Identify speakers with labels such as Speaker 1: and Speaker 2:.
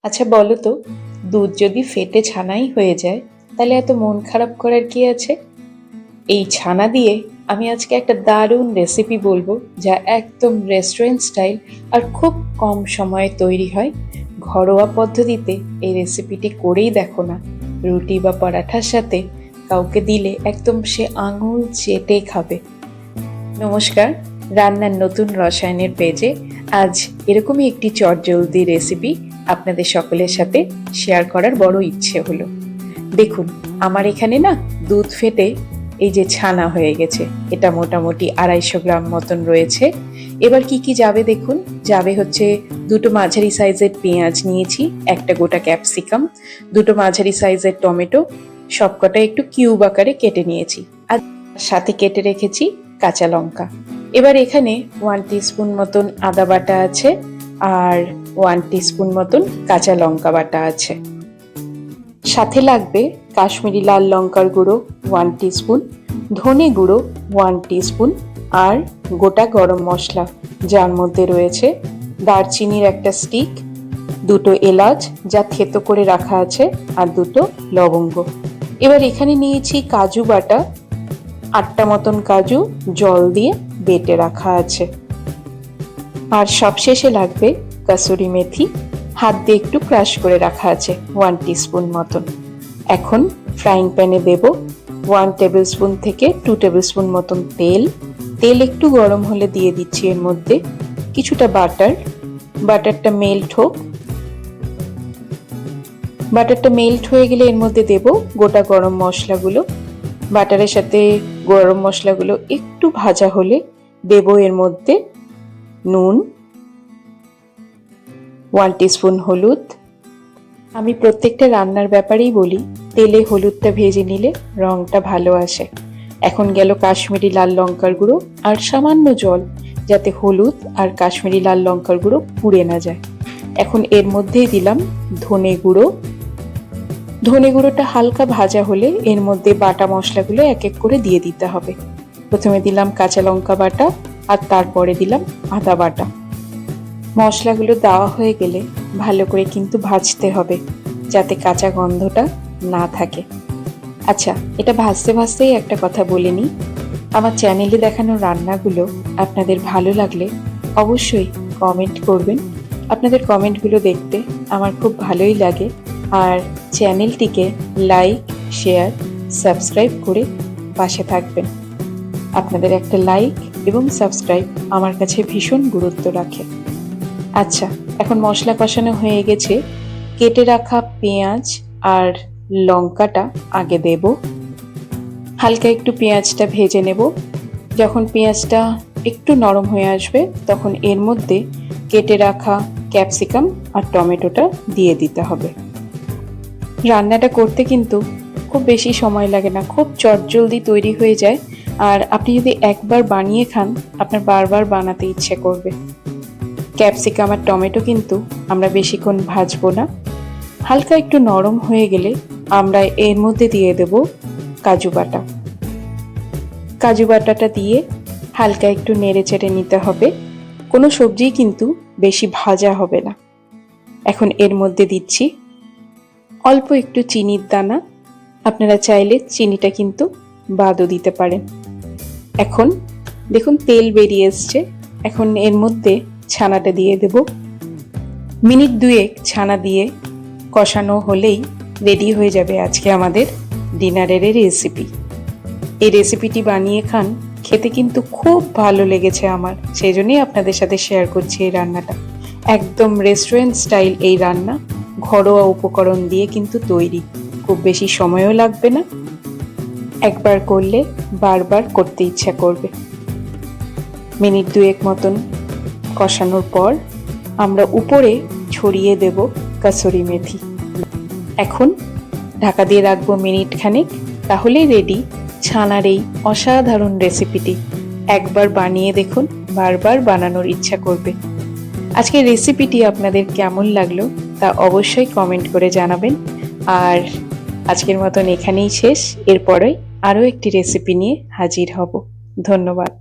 Speaker 1: আচ্ছা বলো তো, দুধ যদি ফেটে ছানাই হয়ে যায় তাহলে এত মন খারাপ করার কি আছে? এই ছানা দিয়ে আমি আজকে একটা দারুণ রেসিপি বলবো, যা একদম রেস্টুরেন্ট স্টাইল আর খুব কম সময়ে তৈরি হয়। ঘরোয়া পদ্ধতিতে এই রেসিপিটি করেই দেখো না, রুটি বা পরাঠার সাথে কাউকে দিলে একদম সে আঙুল চেটে খাবে। নমস্কার, রান্নার নতুন রসায়নের পেজে আজ এরকমই একটি চটজলদি রেসিপি আপনাদের সকলের সাথে শেয়ার করার বড় ইচ্ছে হলো। দেখুন, আমার এখানে না দুধ ফেটে এই যে ছানা হয়ে গেছে, এটা মোটামুটি 250 গ্রাম মতন রয়েছে। এবার কি কি যাবে দেখুন। যাবে হচ্ছে দুটো মাঝারি সাইজের পেঁয়াজ নিয়েছি, একটা গোটা ক্যাপসিকাম, দুটো মাঝারি সাইজের টমেটো, সবকটা একটু কিউব আকারে কেটে নিয়েছি, আর সাথে কেটে রেখেছি কাঁচা লঙ্কা। এবার এখানে 1 টিস্পুন মতন আদা বাটা আছে, আর 1 টিস্পুন মতন কাঁচা লঙ্কা বাটা আছে। সাথে লাগবে কাশ্মীরি লাল লঙ্কার গুঁড়ো 1 টিস্পুন, ধনে গুঁড়ো 1 টিস্পুন, আর গোটা গরম মশলা, যার মধ্যে রয়েছে দারচিনির একটা স্টিক, দুটো এলাচ যা থেতো করে রাখা আছে, আর দুটো লবঙ্গ। এবার এখানে নিয়েছি কাজু বাটা, 8টা মতন কাজু জল দিয়ে বেটে রাখা আছে। আর সবশেষে লাগবে কাসুরি মেথি, হাত দিয়ে একটু ক্রাশ করে রাখা আছে 1 টিস্পুন মতন। এখন ফ্রাইং প্যানে দেব 1 টেবিল স্পুন থেকে 2 টেবিল স্পুন মতন তেল। তেল একটু গরম হলে দিয়ে দিচ্ছি এর মধ্যে কিছুটা বাটার। বাটারটা মেল্ট হোক। বাটারটা মেল্ট হয়ে গেলে এর মধ্যে দেব গোটা গরম মশলাগুলো। বাটারের সাথে গরম মশলাগুলো একটু ভাজা হলে দেব এর মধ্যে নুন, 1 টিস্পুন হলুদ। আমি প্রত্যেকটা রান্নার ব্যাপারেই বলি, তেলে হলুদটা ভেজে নিলে রংটা ভালো আসে। এখন গেল কাশ্মীরি লাল লঙ্কার গুঁড়ো আর সামান্য জল, যাতে হলুদ আর কাশ্মীরি লাল লঙ্কার গুঁড়ো পুড়ে না যায়। এখন এর মধ্যেই দিলাম ধনে গুঁড়ো। ধনে গুঁড়োটা হালকা ভাজা হলে এর মধ্যে বাটা মশলাগুলো এক এক করে দিয়ে দিতে হবে। প্রথমে দিলাম কাঁচা লঙ্কা বাটা, আর তারপরে দিলাম আদা বাটা। মশলাগুলো দেওয়া হয়ে গেলে ভালো করে কিন্তু ভাজতে হবে, যাতে কাঁচা গন্ধটা না থাকে। আচ্ছা, এটা ভাজতে ভাজতেই একটা কথা বলে নিই, আমার চ্যানেলে দেখানো রান্নাগুলো আপনাদের ভালো লাগলে অবশ্যই কমেন্ট করবেন। আপনাদের কমেন্টগুলো দেখতে আমার খুব ভালোই লাগে। আর চ্যানেলটিকে লাইক, শেয়ার, সাবস্ক্রাইব করে পাশে থাকবেন। আপনাদের একটা লাইক এবং সাবস্ক্রাইব আমার কাছে ভীষণ গুরুত্ব রাখে। আচ্ছা, এখন মশলা কষানো হয়ে গেছে। কেটে রাখা পেঁয়াজ আর লঙ্কাটা আগে দেব। হালকা একটু পেঁয়াজটা ভেজে নেব। যখন পেঁয়াজটা একটু নরম হয়ে আসবে, তখন এর মধ্যে কেটে রাখা ক্যাপসিকাম আর টমেটোটা দিয়ে দিতে হবে। রান্নাটা করতে কিন্তু খুব বেশি সময় লাগে না, খুব চটজলদি তৈরি হয়ে যায়। আর আপনি যদি একবার বানিয়ে খান, আপনার বারবার বানাতে ইচ্ছে করবে। ক্যাপসিকাম আর টমেটো কিন্তু আমরা বেশিক্ষণ ভাজবো না। হালকা একটু নরম হয়ে গেলে আমরা এর মধ্যে দিয়ে দেব কাজু বাটা। কাজু বাটাটা দিয়ে হালকা একটু নেড়ে চেড়ে নিতে হবে। কোনো সবজি কিন্তু বেশি ভাজা হবে না। এখন এর মধ্যে দিচ্ছি অল্প একটু চিনির দানা। আপনারা চাইলে চিনিটা কিন্তু বাদও দিতে পারেন। এখন দেখুন তেল বেরিয়ে এসছে। এখন এর মধ্যে ছানাটা দিয়ে দেব। মিনিট 2 ছানা দিয়ে কষানো হলেই রেডি হয়ে যাবে আজকে আমাদের ডিনারের রেসিপি। এই রেসিপিটি বানিয়ে খান, খেতে কিন্তু খুব ভালো লেগেছে আমার, সেই জন্যই আপনাদের সাথে শেয়ার করছি এই রান্নাটা। একদম রেস্টুরেন্ট স্টাইল এই রান্না, ঘরোয়া উপকরণ দিয়ে কিন্তু তৈরি, খুব বেশি সময়ও লাগবে না। একবার করলে বারবার করতে ইচ্ছা করবে। মিনিট 2 মতন কষানোর পর আমরা উপরে ছড়িয়ে দেব কাসুরি মেথি। এখন ঢাকা দিয়ে রাখবো মিনিট খানেক, তাহলেই রেডি ছানার এই অসাধারণ রেসিপিটি। একবার বানিয়ে দেখুন, বারবার বানানোর ইচ্ছা করবে। আজকের রেসিপিটি আপনাদের কেমন লাগলো তা অবশ্যই কমেন্ট করে জানাবেন। আর আজকের মতন এখানেই শেষ। এরপরে আরও একটি রেসিপি নিয়ে হাজির হব। ধন্যবাদ।